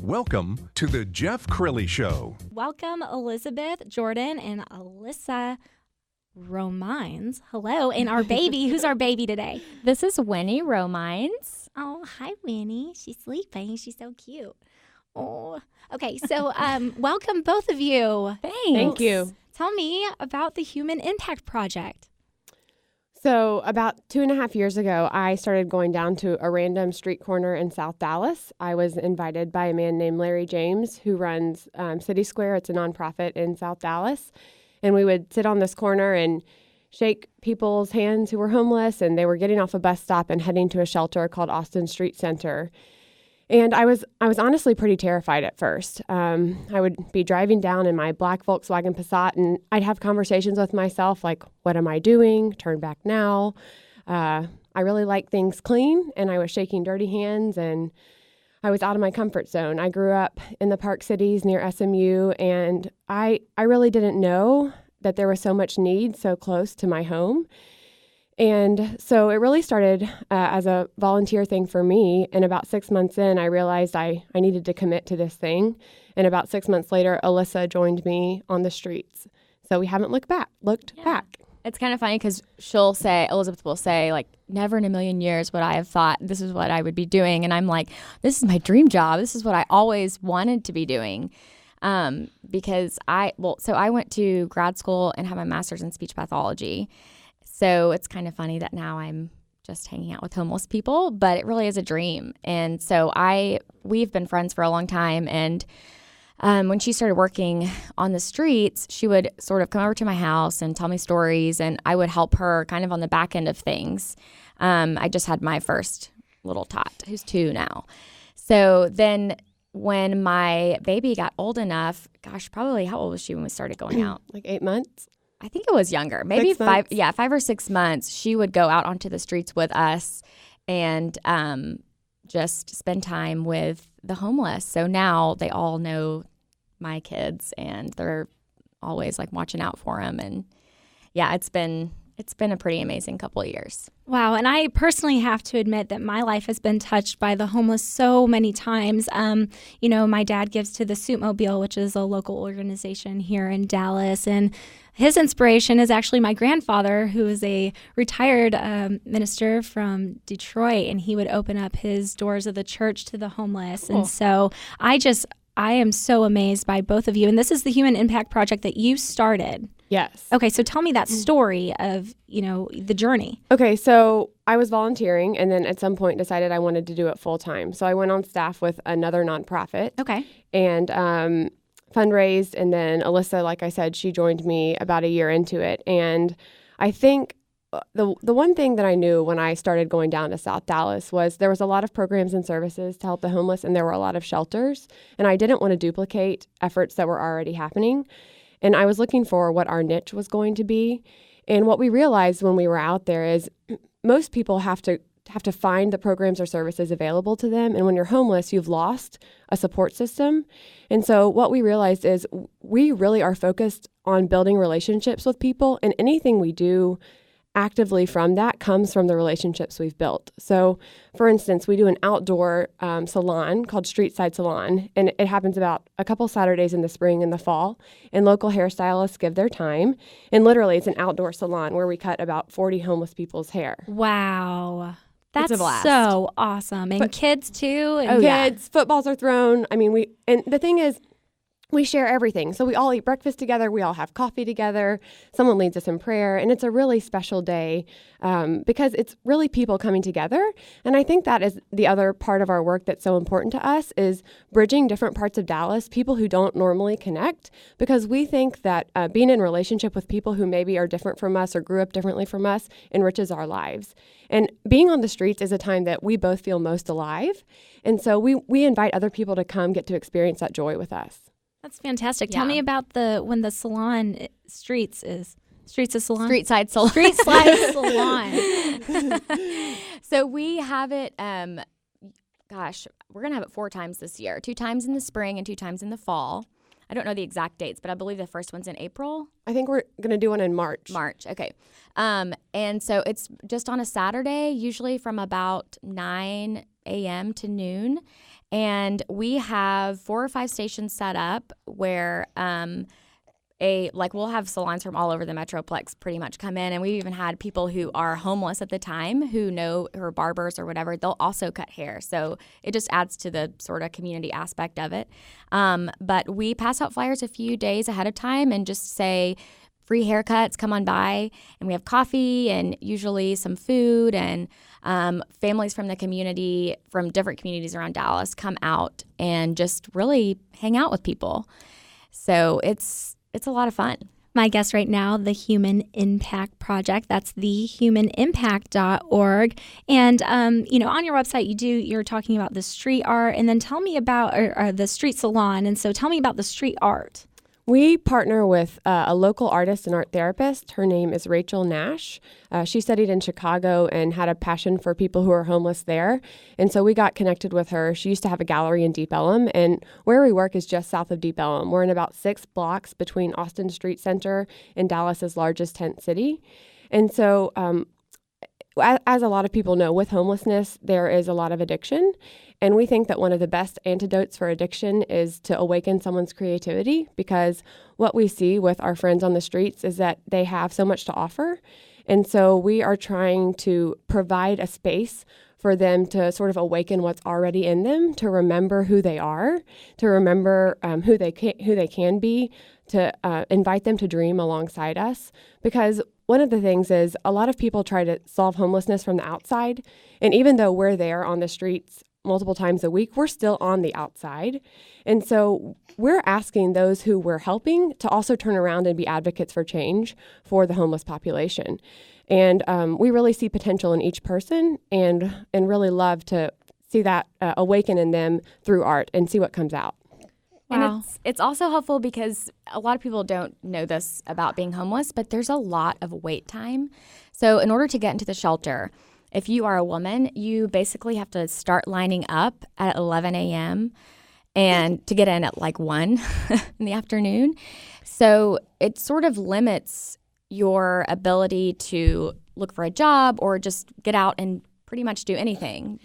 Welcome to the Jeff Crilley Show. Welcome, Elisabeth, Jordan, and Elissa Romines. Hello, and our baby. Who's our baby today? This is Winnie Romines. Oh, hi, Winnie. She's sleeping. She's so cute. Oh, okay. So, welcome both of you. Thanks. Thank you. Tell me about the Human Impact Project. So about 2.5 years ago, I started going down to a random street corner in South Dallas. I was invited by a man named Larry James, who runs City Square. It's a nonprofit in South Dallas. And we would sit on this corner and shake people's hands who were homeless, and they were getting off a bus stop and heading to a shelter called Austin Street Center. And I was honestly pretty terrified at first. I would be driving down in my black Volkswagen Passat, and I'd have conversations with myself like, what am I doing? Turn back now. I really like things clean, and I was shaking dirty hands, and I was out of my comfort zone. I grew up in the Park Cities near SMU, and I really didn't know that there was so much need so close to my home. And so it really started as a volunteer thing for me. And about 6 months in, I realized I needed to commit to this thing. And about 6 months later, Elissa joined me on the streets. So we haven't looked back. It's kind of funny because Elisabeth will say, like, never in a million years would I have thought this is what I would be doing. And I'm like, this is my dream job. This is what I always wanted to be doing. Because I went to grad school and have my master's in speech pathology. So it's kind of funny that now I'm just hanging out with homeless people, but it really is a dream. And so we've been friends for a long time. And when she started working on the streets, she would sort of come over to my house and tell me stories, and I would help her kind of on the back end of things. I just had my first little tot, who's 2 now. So then when my baby got old enough, gosh, probably how old was she when we started going out? Like 8 months? I think it was younger, maybe 5 or 6 months. She would go out onto the streets with us and just spend time with the homeless. So now they all know my kids, and they're always like watching out for them. And yeah, it's been a pretty amazing couple of years. Wow. And I personally have to admit that my life has been touched by the homeless so many times. My dad gives to the Suitmobile, which is a local organization here in Dallas. And his inspiration is actually my grandfather, who is a retired minister from Detroit. And he would open up his doors of the church to the homeless. Cool. And so I am so amazed by both of you. And this is the Human Impact Project that you started. Yes. Okay, so tell me that story of, the journey. Okay, so I was volunteering, and then at some point decided I wanted to do it full time. So I went on staff with another nonprofit. Okay. And fundraised, and then Elissa, like I said, she joined me about a year into it. And I think the one thing that I knew when I started going down to South Dallas was there was a lot of programs and services to help the homeless, and there were a lot of shelters. And I didn't want to duplicate efforts that were already happening. And I was looking for what our niche was going to be. And what we realized when we were out there is most people have to find the programs or services available to them. And when you're homeless, you've lost a support system. And so what we realized is we really are focused on building relationships with people, and anything we do actively from that comes from the relationships we've built. So, for instance, we do an outdoor salon called Street Side Salon, and it happens about a couple Saturdays in the spring and the fall, and local hairstylists give their time. And literally, it's an outdoor salon where we cut about 40 homeless people's hair. Wow. That's a blast. So awesome. And kids, too. And kids, footballs are thrown. I mean, and the thing is, we share everything. So we all eat breakfast together. We all have coffee together. Someone leads us in prayer. And it's a really special day because it's really people coming together. And I think that is the other part of our work that's so important to us is bridging different parts of Dallas, people who don't normally connect, because we think that being in relationship with people who maybe are different from us or grew up differently from us enriches our lives. And being on the streets is a time that we both feel most alive. And so we invite other people to come get to experience that joy with us. That's fantastic. Yeah. Tell me about when the salon Streets a salon? Street Side Salon. Street Side Salon. So we have it, we're going to have it 4 times this year. 2 times in the spring and 2 times in the fall. I don't know the exact dates, but I believe the first one's in April. I think we're going to do one in March. Okay. And so it's just on a Saturday, usually from about 9 a.m. to noon. And we have 4 or 5 stations set up where we'll have salons from all over the Metroplex pretty much come in. And we've even had people who are homeless at the time who are barbers or whatever. They'll also cut hair. So it just adds to the sort of community aspect of it. But we pass out flyers a few days ahead of time and just say, free haircuts, come on by. And we have coffee and usually some food, and families from the community, from different communities around Dallas, come out and just really hang out with people. So it's a lot of fun. My guest right now, the Human Impact Project. That's thehumanimpact.org. And, on your website, you're talking about the street art, and then tell me about or the street salon. And so tell me about the street art. We partner with a local artist and art therapist. Her name is Rachel Nash. She studied in Chicago and had a passion for people who are homeless there. And so we got connected with her. She used to have a gallery in Deep Ellum, and where we work is just south of Deep Ellum. We're in about 6 blocks between Austin Street Center and Dallas's largest tent city. And so as a lot of people know, with homelessness, there is a lot of addiction. And we think that one of the best antidotes for addiction is to awaken someone's creativity, because what we see with our friends on the streets is that they have so much to offer. And so we are trying to provide a space for them to sort of awaken what's already in them, to remember who they are, to remember who they can be, to invite them to dream alongside us. Because one of the things is a lot of people try to solve homelessness from the outside. And even though we're there on the streets multiple times a week, we're still on the outside. And so we're asking those who we're helping to also turn around and be advocates for change for the homeless population. And we really see potential in each person and really love to see that awaken in them through art and see what comes out. Wow. And it's also helpful because a lot of people don't know this about being homeless, but there's a lot of wait time. So in order to get into the shelter, if you are a woman, you basically have to start lining up at 11 a.m. and to get in at like 1 in the afternoon. So it sort of limits your ability to look for a job or just get out and pretty much do anything.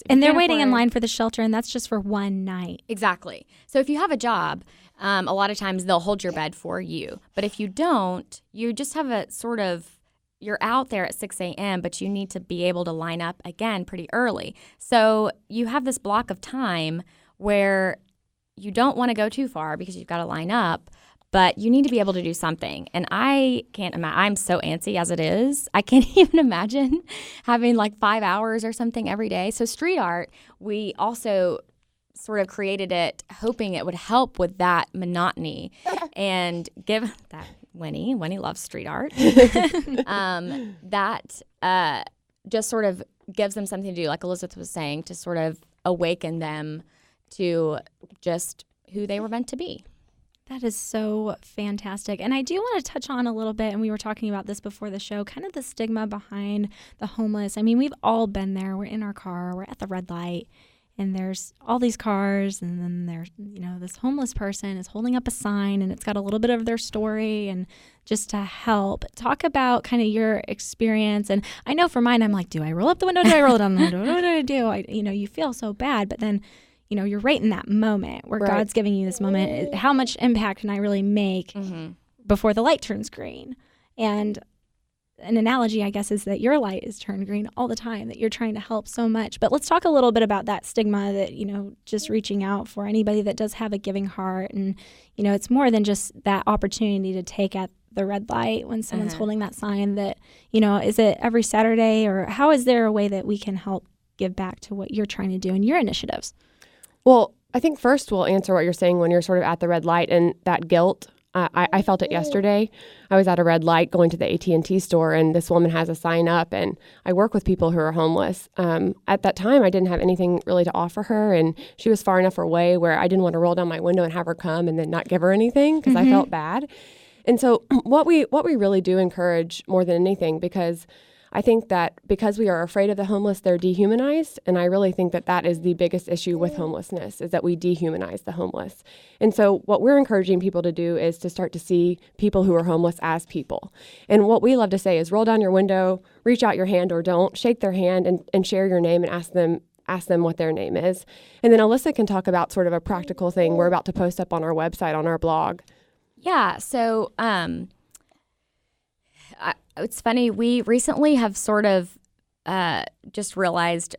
And they're waiting in line for the shelter, and that's just for one night. Exactly. So if you have a job, a lot of times they'll hold your bed for you. But if you don't, you just have a sort of, you're out there at 6 a.m., but you need to be able to line up again pretty early. So you have this block of time where you don't want to go too far because you've got to line up, but you need to be able to do something. And I can't imagine, I'm so antsy as it is. I can't even imagine having like 5 hours or something every day. So street art, we also sort of created it hoping it would help with that monotony and give that. Winnie loves street art. That just sort of gives them something to do, like Elisabeth was saying, to sort of awaken them to just who they were meant to be. That is so fantastic. And I do want to touch on a little bit, and we were talking about this before the show, kind of the stigma behind the homeless. I mean, we've all been there. We're in our car, we're at the red light, and there's all these cars, and then there's, this homeless person is holding up a sign, and it's got a little bit of their story, and just to help. Talk about kind of your experience. And I know for mine, I'm like, do I roll up the window? Do I roll down the window? What do I do? You feel so bad, but then, you're right in that moment where right. God's giving you this moment. How much impact can I really make before the light turns green? And an analogy, I guess, is that your light is turned green all the time, that you're trying to help so much. But let's talk a little bit about that stigma that, just reaching out for anybody that does have a giving heart. And, it's more than just that opportunity to take at the red light when someone's holding that sign that, is it every Saturday, or how is there a way that we can help give back to what you're trying to do in your initiatives? Well, I think first we'll answer what you're saying when you're sort of at the red light and that guilt. I felt it yesterday. I was at a red light going to the AT&T store, and this woman has a sign up, and I work with people who are homeless. At that time, I didn't have anything really to offer her, and she was far enough away where I didn't want to roll down my window and have her come and then not give her anything because I felt bad. And so what we really do encourage more than anything, because I think that because we are afraid of the homeless, they're dehumanized. And I really think that that is the biggest issue with homelessness, is that we dehumanize the homeless. And so what we're encouraging people to do is to start to see people who are homeless as people. And what we love to say is roll down your window, reach out your hand, or don't, shake their hand and share your name and ask them ask them what their name is. And then Elissa can talk about sort of a practical thing we're about to post up on our website, on our blog. Yeah, so it's funny. We recently have sort of just realized,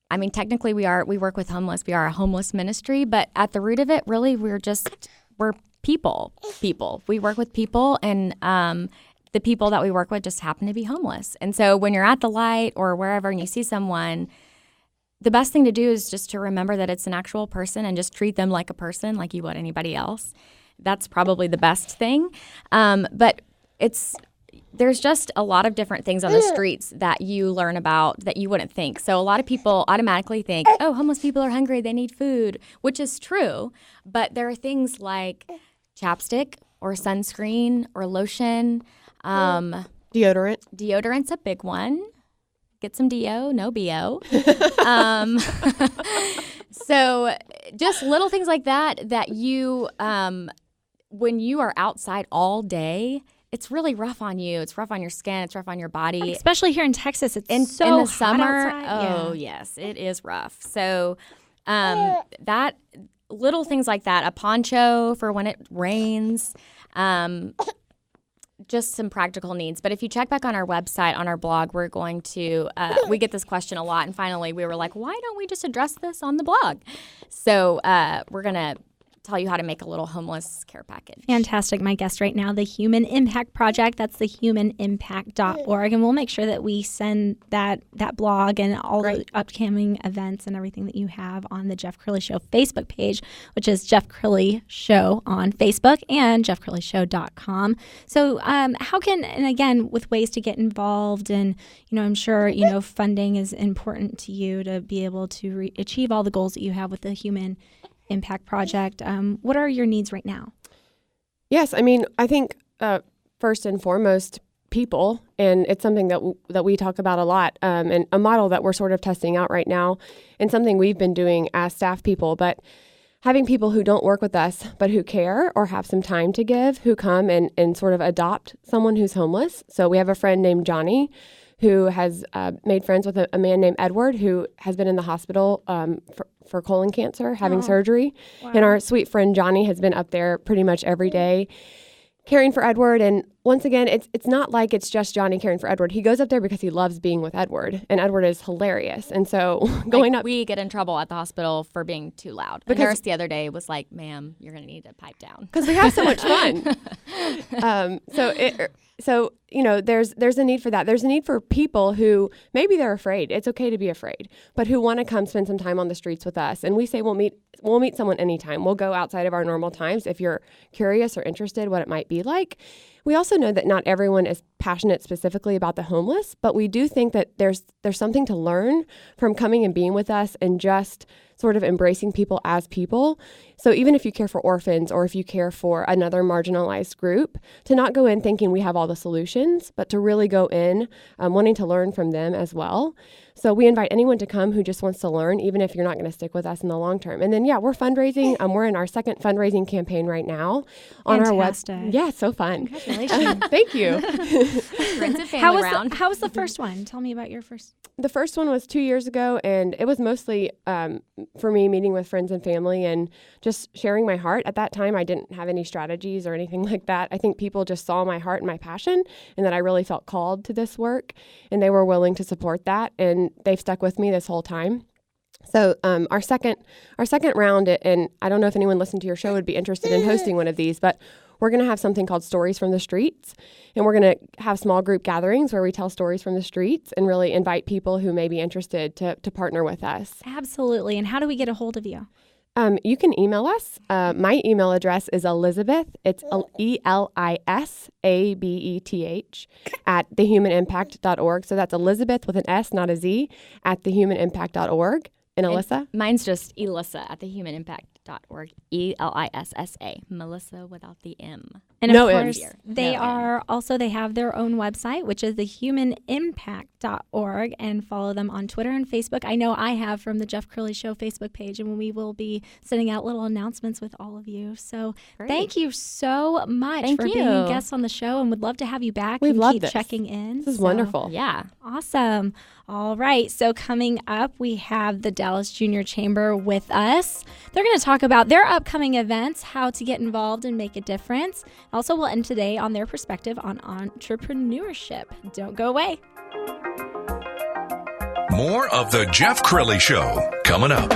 I mean, technically we work with homeless. We are a homeless ministry, but at the root of it, really, we're people. We work with people, and the people that we work with just happen to be homeless. And so when you're at the light or wherever and you see someone, the best thing to do is just to remember that it's an actual person and just treat them like a person, like you would anybody else. That's probably the best thing. But there's just a lot of different things on the streets that you learn about that you wouldn't think. So a lot of people automatically think, oh, homeless people are hungry, they need food, which is true. But there are things like chapstick or sunscreen or lotion. Deodorant. Deodorant's a big one. Get some DO, no BO. So just little things like that you, when you are outside all day, it's really rough on you. It's rough on your skin. It's rough on your body. Especially here in Texas, it's in so the hot summer. outside. Oh, yes, it is rough. So that little things like that, a poncho for when it rains, just some practical needs. But if you check back on our website, on our blog, we're going to, we get this question a lot. And finally, we were like, why don't we just address this on the blog? So we're going to tell you how to make a little homeless care package. Fantastic. My guest right now, the Human Impact Project. That's the humanimpact.org. And we'll make sure that we send that blog and all the upcoming events and everything that you have on the Jeff Crilley Show Facebook page, which is Jeff Crilley Show on Facebook and jeffcrilleyshow.com. So how can, and again, with ways to get involved, and, I'm sure, funding is important to you to be able to achieve all the goals that you have with the Human Impact Project. What are your needs right now? Yes, I think first and foremost, people, and it's something that we talk about a lot, and a model that we're sort of testing out right now, and something we've been doing as staff people. But having people who don't work with us, but who care or have some time to give, who come and sort of adopt someone who's homeless. So we have a friend named Johnny who has made friends with a man named Edward, who has been in the hospital for colon cancer, having surgery. Wow. And our sweet friend Johnny has been up there pretty much every day caring for Edward. And once again, it's not like it's just Johnny caring for Edward. He goes up there because he loves being with Edward, and Edward is hilarious. And so going up, we get in trouble at the hospital for being too loud. The nurse the other day was like, "Ma'am, you're going to need to pipe down," because we have so much fun. So there's a need for that. There's a need for people who maybe they're afraid. It's okay to be afraid, but who want to come spend some time on the streets with us. And we say we'll meet someone anytime. We'll go outside of our normal times if you're curious or interested what it might be like. We also know that not everyone is passionate specifically about the homeless, but we do think that there's something to learn from coming and being with us and just sort of embracing people as people. So even if you care for orphans or if you care for another marginalized group, to not go in thinking we have all the solutions, but to really go in wanting to learn from them as well. So we invite anyone to come who just wants to learn, even if you're not going to stick with us in the long term. And then, we're fundraising. We're in our second fundraising campaign right now on our website. Yeah, so fun. Congratulations. Thank you. How was the first one? Tell me about your first. The first one was 2 years ago, and it was mostly for me meeting with friends and family and just sharing my heart. At that time, I didn't have any strategies or anything like that. I think people just saw my heart and my passion, and that I really felt called to this work, and they were willing to support that, and they've stuck with me this whole time. So our second round, and I don't know if anyone listening to your show would be interested in hosting one of these, but we're going to have something called Stories from the Streets, and we're going to have small group gatherings where we tell stories from the streets and really invite people who may be interested to partner with us. Absolutely. And how do we get a hold of you? You can email us. My email address is Elisabeth. It's Elisabeth at thehumanimpact.org. So that's Elisabeth with an S, not a Z, at thehumanimpact.org. And Elissa? Mine's just Elissa at thehumanimpact.org. Elissa, Melissa without the M. And No of ifs. course, they have their own website, which is thehumanimpact.org, and follow them on Twitter and Facebook. I know I have from the Jeff Crilley Show Facebook page, and we will be sending out little announcements with all of you. So thank you so much for being guests on the show, and would love to have you back. We've and loved keep this. checking in. This is wonderful. Yeah. Awesome. All right. So coming up, we have the Dallas Junior Chamber with us. They're going to talk about their upcoming events, how to get involved and make a difference. Also, we'll end today on their perspective on entrepreneurship. Don't go away. More of the Jeff Crilley Show coming up.